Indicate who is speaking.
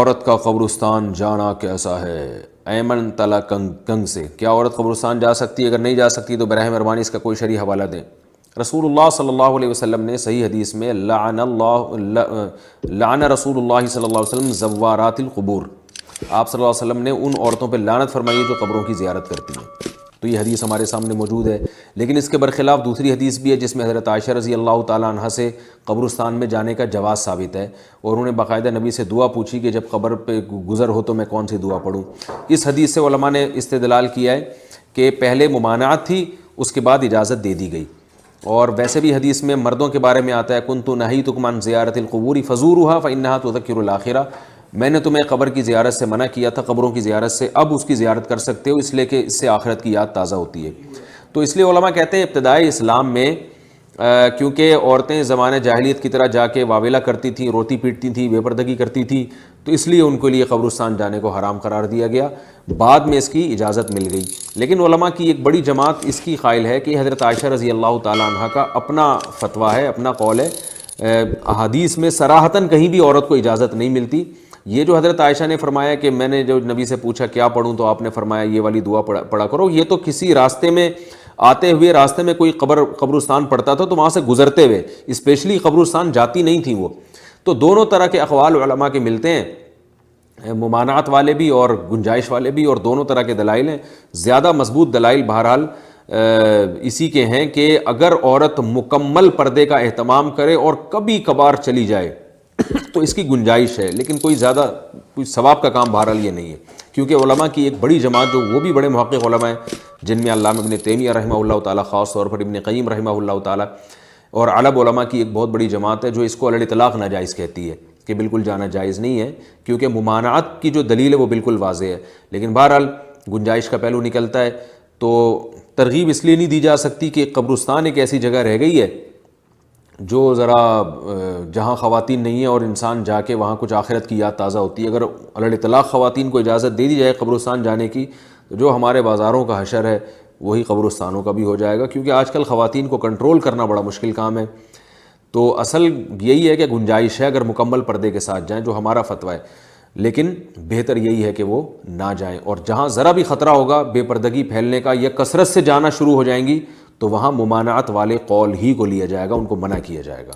Speaker 1: عورت کا قبرستان جانا کیسا ہے؟ ایمن تلا کنگ سے، کیا عورت قبرستان جا سکتی ہے؟ اگر نہیں جا سکتی تو براہ مہربانی اس کا کوئی شرعی حوالہ دیں۔ رسول اللہ صلی اللہ علیہ وسلم نے صحیح حدیث میں لعن رسول اللہ صلی اللہ علیہ وسلم زوارات القبور، آپ صلی اللہ علیہ وسلم نے ان عورتوں پہ لعنت فرمائی ہے جو قبروں کی زیارت کرتی ہیں۔ تو یہ حدیث ہمارے سامنے موجود ہے، لیکن اس کے برخلاف دوسری حدیث بھی ہے جس میں حضرت عائشہ رضی اللہ تعالیٰ عنہ سے قبرستان میں جانے کا جواز ثابت ہے، اور انہوں نے باقاعدہ نبی سے دعا پوچھی کہ جب قبر پہ گزر ہو تو میں کون سی دعا پڑھوں۔ اس حدیث سے علماء نے استدلال کیا ہے کہ پہلے ممانعت تھی، اس کے بعد اجازت دے دی گئی، اور ویسے بھی حدیث میں مردوں کے بارے میں آتا ہے کنت نہیتکم عن زیارت القبور فزوروها فانها تذکر الاخرہ، میں نے تمہیں قبر کی زیارت سے منع کیا تھا، قبروں کی زیارت سے، اب اس کی زیارت کر سکتے ہو، اس لیے کہ اس سے آخرت کی یاد تازہ ہوتی ہے۔ تو اس لیے علماء کہتے ہیں ابتدائی اسلام میں کیونکہ عورتیں زمانہ جاہلیت کی طرح جا کے واویلا کرتی تھیں، روتی پیٹتی تھیں، بے پردگی کرتی تھیں، تو اس لیے ان کے لیے قبرستان جانے کو حرام قرار دیا گیا، بعد میں اس کی اجازت مل گئی۔ لیکن علماء کی ایک بڑی جماعت اس کی قائل ہے کہ حضرت عائشہ رضی اللہ تعالیٰ عنہ کا اپنا فتویٰ ہے، اپنا قول ہے، احادیث میں صراحتاً کہیں بھی عورت کو اجازت نہیں ملتی۔ یہ جو حضرت عائشہ نے فرمایا کہ میں نے جو نبی سے پوچھا کیا پڑھوں تو آپ نے فرمایا یہ والی دعا پڑھا کرو، یہ تو کسی راستے میں آتے ہوئے راستے میں کوئی قبرستان پڑتا تھا تو وہاں سے گزرتے ہوئے، اسپیشلی قبرستان جاتی نہیں تھیں وہ۔ تو دونوں طرح کے اقوال علماء کے ملتے ہیں، ممانعت والے بھی اور گنجائش والے بھی، اور دونوں طرح کے دلائل ہیں۔ زیادہ مضبوط دلائل بہرحال اسی کے ہیں کہ اگر عورت مکمل پردے کا اہتمام کرے اور کبھی کبھار چلی جائے تو اس کی گنجائش ہے، لیکن کوئی زیادہ کوئی ثواب کا کام بہرحال یہ نہیں ہے، کیونکہ علماء کی ایک بڑی جماعت جو وہ بھی بڑے محقق علماء ہیں، جن میں علامہ ابن تیمیہ رحمہ اللہ تعالیٰ، خاص طور پر ابن قیم رحمہ اللہ تعالیٰ، اور عرب علماء کی ایک بہت بڑی جماعت ہے جو اس کو علی الاطلاق ناجائز کہتی ہے کہ بالکل جانا جائز نہیں ہے، کیونکہ ممانعت کی جو دلیل ہے وہ بالکل واضح ہے۔ لیکن بہرحال گنجائش کا پہلو نکلتا ہے، تو ترغیب اس لیے نہیں دی جا سکتی کہ قبرستان ایک ایسی جگہ رہ گئی ہے جو ذرا جہاں خواتین نہیں ہیں اور انسان جا کے وہاں کچھ آخرت کی یاد تازہ ہوتی ہے۔ اگر علی الاطلاق خواتین کو اجازت دے دی جائے قبرستان جانے کی تو جو ہمارے بازاروں کا حشر ہے وہی قبرستانوں کا بھی ہو جائے گا، کیونکہ آج کل خواتین کو کنٹرول کرنا بڑا مشکل کام ہے۔ تو اصل یہی ہے کہ گنجائش ہے اگر مکمل پردے کے ساتھ جائیں، جو ہمارا فتویٰ ہے، لیکن بہتر یہی ہے کہ وہ نہ جائیں، اور جہاں ذرا بھی خطرہ ہوگا بے پردگی پھیلنے کا یا کثرت سے جانا شروع ہو جائیں گی تو وہاں ممانعت والے قول ہی کو لیا جائے گا، ان کو منع کیا جائے گا۔